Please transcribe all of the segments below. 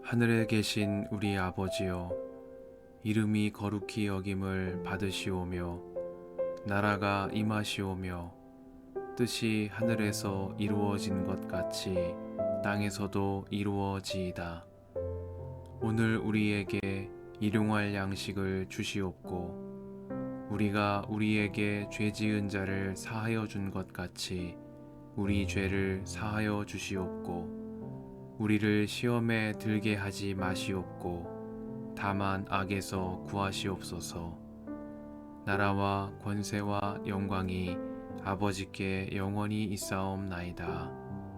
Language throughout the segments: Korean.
하늘에 계신 우리 아버지여, 이름이 거룩히 여김을 받으시오며 나라가 임하시오며 뜻이 하늘에서 이루어진 것 같이 땅에서도 이루어지이다. 오늘 우리에게 일용할 양식을 주시옵고 우리가 우리에게 죄 지은 자를 사하여 준 것 같이 우리 죄를 사하여 주시옵고 우리를 시험에 들게 하지 마시옵고 다만 악에서 구하시옵소서. 나라와 권세와 영광이 아버지께 영원히 있사옵나이다.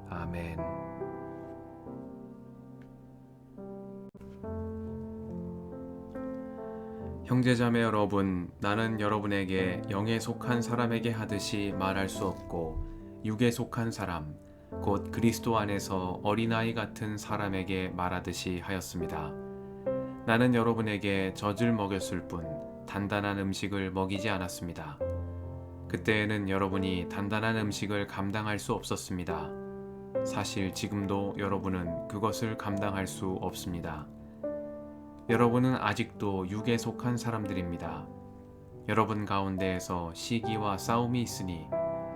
아멘. 형제자매 여러분, 나는 여러분에게 영에 속한 사람에게 하듯이 말할 수 없고 육에 속한 사람, 곧 그리스도 안에서 어린아이 같은 사람에게 말하듯이 하였습니다. 나는 여러분에게 젖을 먹였을 뿐 단단한 음식을 먹이지 않았습니다. 그때에는 여러분이 단단한 음식을 감당할 수 없었습니다. 사실 지금도 여러분은 그것을 감당할 수 없습니다. 여러분은 아직도 육에 속한 사람들입니다. 여러분 가운데에서 시기와 싸움이 있으니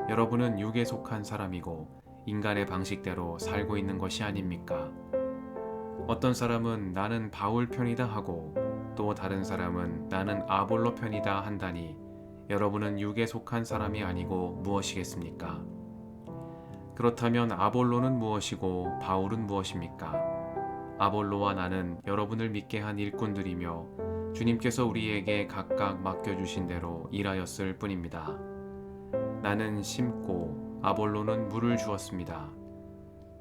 여러분은 육에 속한 사람이고 인간의 방식대로 살고 있는 것이 아닙니까? 어떤 사람은 나는 바울 편이다 하고 또 다른 사람은 나는 아볼로 편이다 한다니 여러분은 육에 속한 사람이 아니고 무엇이겠습니까? 그렇다면 아볼로는 무엇이고 바울은 무엇입니까? 아볼로와 나는 여러분을 믿게 한 일꾼들이며 주님께서 우리에게 각각 맡겨주신 대로 일하였을 뿐입니다. 나는 심고 아볼로는 물을 주었습니다.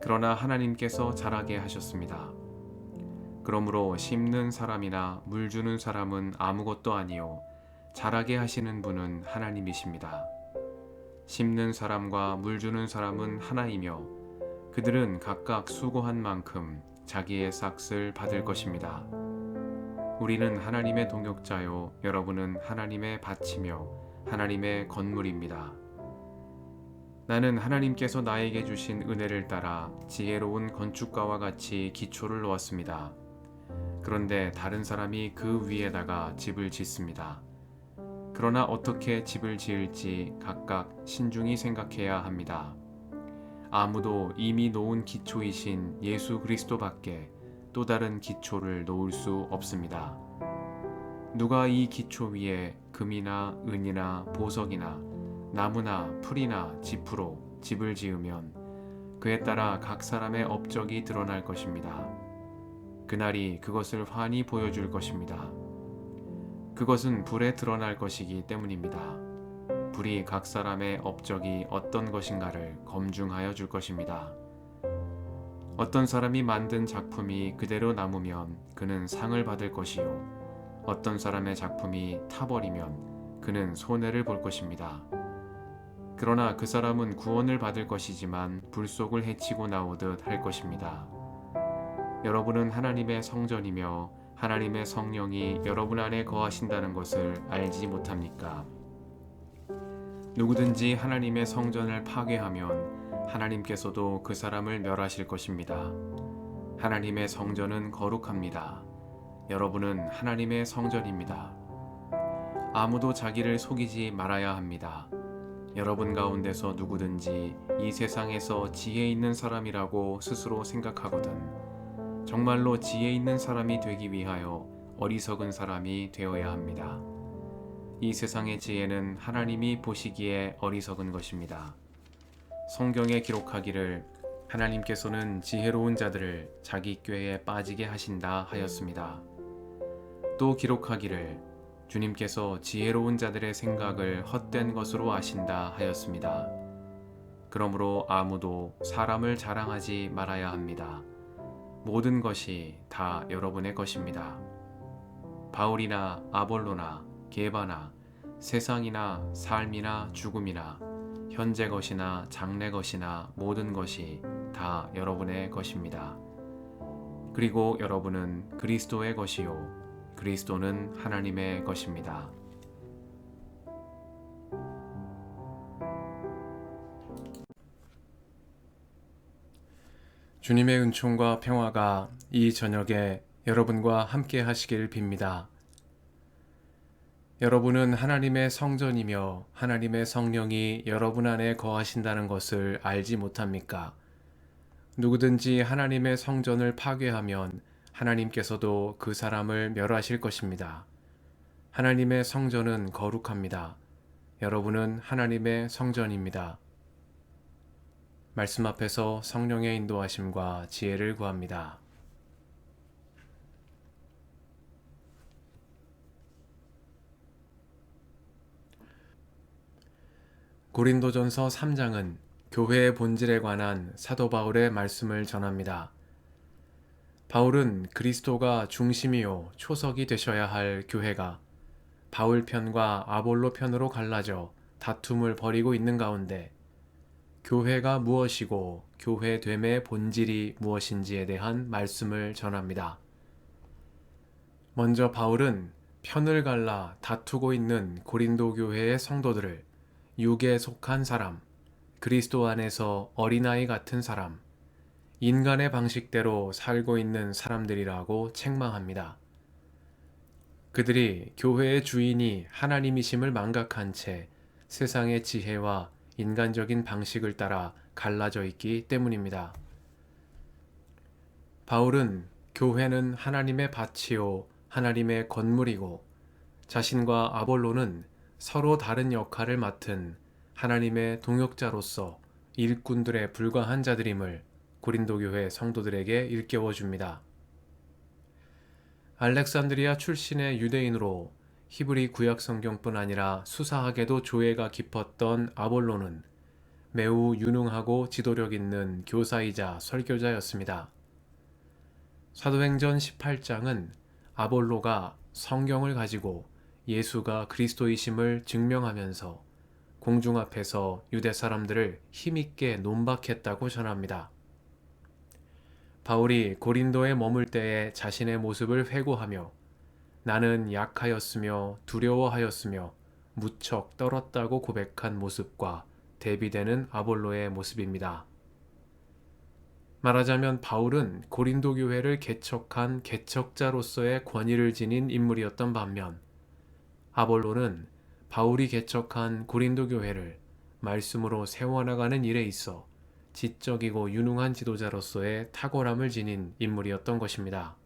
그러나 하나님께서 자라게 하셨습니다. 그러므로 심는 사람이나 물 주는 사람은 아무것도 아니요 자라게 하시는 분은 하나님이십니다. 심는 사람과 물 주는 사람은 하나이며 그들은 각각 수고한 만큼 자기의 삭을 받을 것입니다. 우리는 하나님의 동역자요 여러분은 하나님의 밭이며 하나님의 건물입니다. 나는 하나님께서 나에게 주신 은혜를 따라 지혜로운 건축가와 같이 기초를 놓았습니다. 그런데 다른 사람이 그 위에다가 집을 짓습니다. 그러나 어떻게 집을 지을지 각각 신중히 생각해야 합니다. 아무도 이미 놓은 기초이신 예수 그리스도밖에 또 다른 기초를 놓을 수 없습니다. 누가 이 기초 위에 금이나 은이나 보석이나 나무나 풀이나 짚으로 집을 지으면 그에 따라 각 사람의 업적이 드러날 것입니다. 그날이 그것을 환히 보여줄 것입니다. 그것은 불에 드러날 것이기 때문입니다. 불이 각 사람의 업적이 어떤 것인가를 검증하여 줄 것입니다. 어떤 사람이 만든 작품이 그대로 남으면 그는 상을 받을 것이요 어떤 사람의 작품이 타버리면 그는 손해를 볼 것입니다. 그러나 그 사람은 구원을 받을 것이지만 불속을 헤치고 나오듯 할 것입니다. 여러분은 하나님의 성전이며 하나님의 성령이 여러분 안에 거하신다는 것을 알지 못합니까? 누구든지 하나님의 성전을 파괴하면 하나님께서도 그 사람을 멸하실 것입니다. 하나님의 성전은 거룩합니다. 여러분은 하나님의 성전입니다. 아무도 자기를 속이지 말아야 합니다. 여러분 가운데서 누구든지 이 세상에서 지혜 있는 사람이라고 스스로 생각하거든 정말로 지혜 있는 사람이 되기 위하여 어리석은 사람이 되어야 합니다. 이 세상의 지혜는 하나님이 보시기에 어리석은 것입니다. 성경에 기록하기를 하나님께서는 지혜로운 자들을 자기 꾀에 빠지게 하신다 하였습니다. 또 기록하기를 주님께서 지혜로운 자들의 생각을 헛된 것으로 아신다 하였습니다. 그러므로 아무도 사람을 자랑하지 말아야 합니다. 모든 것이 다 여러분의 것입니다. 바울이나 아볼로나 게바나 세상이나 삶이나 죽음이나 현재 것이나 장래 것이나 모든 것이 다 여러분의 것입니다. 그리고 여러분은 그리스도의 것이요 그리스도는 하나님의 것입니다. 주님의 은총과 평화가 이 저녁에 여러분과 함께 하시길 빕니다. 여러분은 하나님의 성전이며 하나님의 성령이 여러분 안에 거하신다는 것을 알지 못합니까? 누구든지 하나님의 성전을 파괴하면 하나님께서도 그 사람을 멸하실 것입니다. 하나님의 성전은 거룩합니다. 여러분은 하나님의 성전입니다. 말씀 앞에서 성령의 인도하심과 지혜를 구합니다. 고린도전서 3장은 교회의 본질에 관한 사도 바울의 말씀을 전합니다. 바울은 그리스도가 중심이요 초석이 되셔야 할 교회가 바울 편과 아볼로 편으로 갈라져 다툼을 벌이고 있는 가운데 교회가 무엇이고 교회됨의 본질이 무엇인지에 대한 말씀을 전합니다. 먼저 바울은 편을 갈라 다투고 있는 고린도 교회의 성도들을 육에 속한 사람, 그리스도 안에서 어린아이 같은 사람, 인간의 방식대로 살고 있는 사람들이라고 책망합니다. 그들이 교회의 주인이 하나님이심을 망각한 채 세상의 지혜와 인간적인 방식을 따라 갈라져 있기 때문입니다. 바울은 교회는 하나님의 밭이요 하나님의 건물이고 자신과 아볼로는 서로 다른 역할을 맡은 하나님의 동역자로서 일꾼들에 불과한 자들임을 고린도 교회 성도들에게 일깨워 줍니다. 알렉산드리아 출신의 유대인으로 히브리 구약 성경뿐 아니라 수사학에도 조예가 깊었던 아볼로는 매우 유능하고 지도력 있는 교사이자 설교자였습니다. 사도행전 18장은 아볼로가 성경을 가지고 예수가 그리스도이심을 증명하면서 공중 앞에서 유대 사람들을 힘있게 논박했다고 전합니다. 바울이 고린도에 머물 때의 자신의 모습을 회고하며 나는 약하였으며 두려워하였으며 무척 떨었다고 고백한 모습과 대비되는 아볼로의 모습입니다. 말하자면 바울은 고린도 교회를 개척한 개척자로서의 권위를 지닌 인물이었던 반면 아볼로는 바울이 개척한 고린도 교회를 말씀으로 세워나가는 일에 있어 지적이고 유능한 지도자로서의 탁월함을 지닌 인물이었던 것입니다.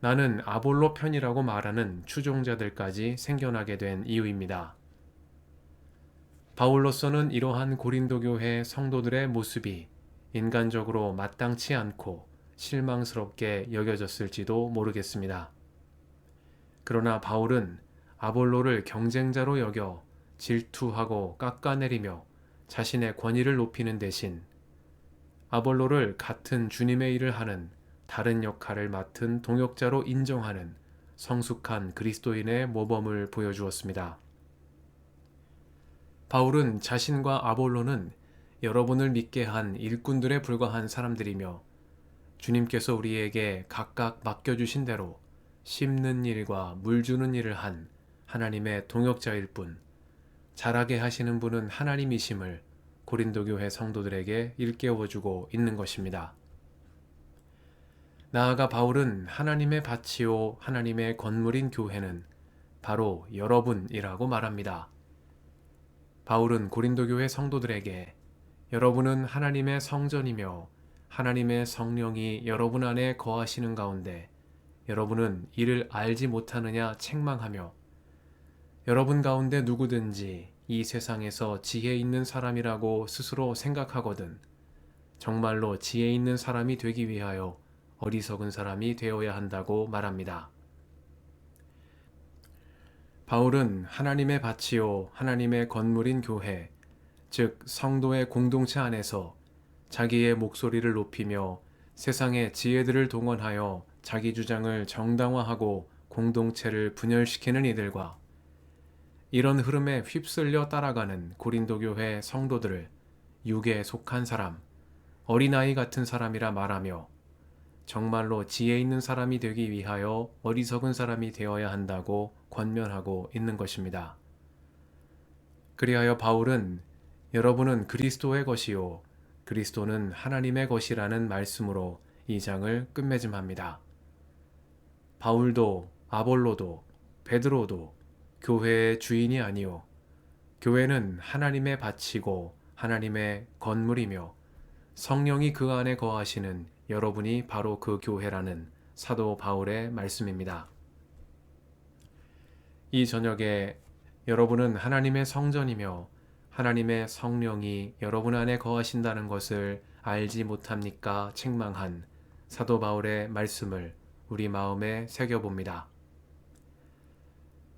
나는 아볼로 편이라고 말하는 추종자들까지 생겨나게 된 이유입니다. 바울로서는 이러한 고린도 교회 성도들의 모습이 인간적으로 마땅치 않고 실망스럽게 여겨졌을지도 모르겠습니다. 그러나 바울은 아볼로를 경쟁자로 여겨 질투하고 깎아내리며 자신의 권위를 높이는 대신 아볼로를 같은 주님의 일을 하는 다른 역할을 맡은 동역자로 인정하는 성숙한 그리스도인의 모범을 보여주었습니다. 바울은 자신과 아볼로는 여러분을 믿게 한 일꾼들에 불과한 사람들이며 주님께서 우리에게 각각 맡겨주신 대로 심는 일과 물 주는 일을 한 하나님의 동역자일 뿐 자라게 하시는 분은 하나님이심을 고린도 교회 성도들에게 일깨워주고 있는 것입니다. 나아가 바울은 하나님의 밭이요 하나님의 건물인 교회는 바로 여러분이라고 말합니다. 바울은 고린도 교회 성도들에게 여러분은 하나님의 성전이며 하나님의 성령이 여러분 안에 거하시는 가운데 여러분은 이를 알지 못하느냐 책망하며 여러분 가운데 누구든지 이 세상에서 지혜 있는 사람이라고 스스로 생각하거든 정말로 지혜 있는 사람이 되기 위하여 어리석은 사람이 되어야 한다고 말합니다. 바울은 하나님의 밭이요 하나님의 건물인 교회, 즉 성도의 공동체 안에서 자기의 목소리를 높이며 세상의 지혜들을 동원하여 자기 주장을 정당화하고 공동체를 분열시키는 이들과 이런 흐름에 휩쓸려 따라가는 고린도 교회 성도들을 육에 속한 사람, 어린아이 같은 사람이라 말하며 정말로 지혜 있는 사람이 되기 위하여 어리석은 사람이 되어야 한다고 권면하고 있는 것입니다. 그리하여 바울은 여러분은 그리스도의 것이요 그리스도는 하나님의 것이라는 말씀으로 이 장을 끝맺음합니다. 바울도 아볼로도 베드로도 교회의 주인이 아니요 교회는 하나님의 밭이고 하나님의 건물이며 성령이 그 안에 거하시는 여러분이 바로 그 교회라는 사도 바울의 말씀입니다. 이 저녁에 여러분은 하나님의 성전이며 하나님의 성령이 여러분 안에 거하신다는 것을 알지 못합니까? 책망한 사도 바울의 말씀을 우리 마음에 새겨봅니다.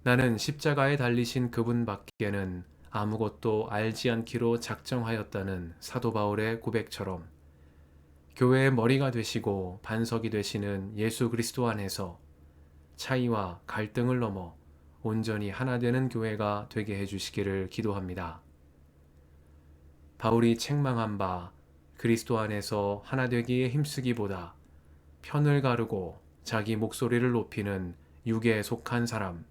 나는 십자가에 달리신 그분밖에는 아무것도 알지 않기로 작정하였다는 사도 바울의 고백처럼 교회의 머리가 되시고 반석이 되시는 예수 그리스도 안에서 차이와 갈등을 넘어 온전히 하나 되는 교회가 되게 해주시기를 기도합니다. 바울이 책망한 바 그리스도 안에서 하나 되기에 힘쓰기보다 편을 가르고 자기 목소리를 높이는 육에 속한 사람,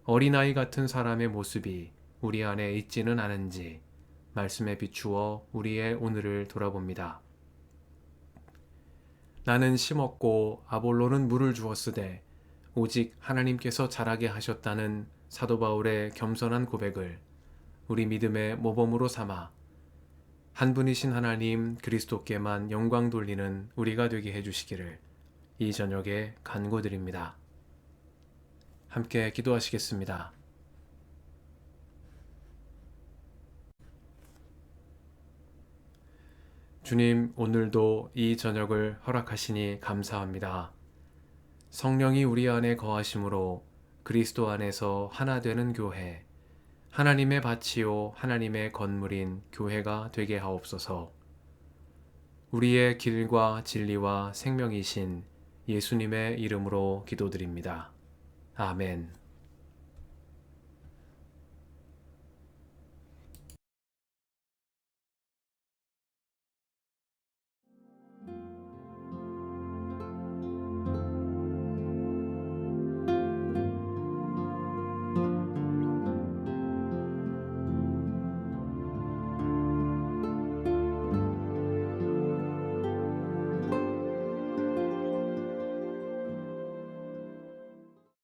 어린아이 같은 사람의 모습이 우리 안에 있지는 않은지 말씀에 비추어 우리의 오늘을 돌아봅니다. 나는 심었고 아볼로는 물을 주었으되 오직 하나님께서 자라게 하셨다는 사도 바울의 겸손한 고백을 우리 믿음의 모범으로 삼아 한 분이신 하나님 그리스도께만 영광 돌리는 우리가 되게 해주시기를 이 저녁에 간구드립니다. 함께 기도하시겠습니다. 주님, 오늘도 이 저녁을 허락하시니 감사합니다. 성령이 우리 안에 거하심으로 그리스도 안에서 하나 되는 교회, 하나님의 밭이요 하나님의 건물인 교회가 되게 하옵소서. 우리의 길과 진리와 생명이신 예수님의 이름으로 기도드립니다. 아멘.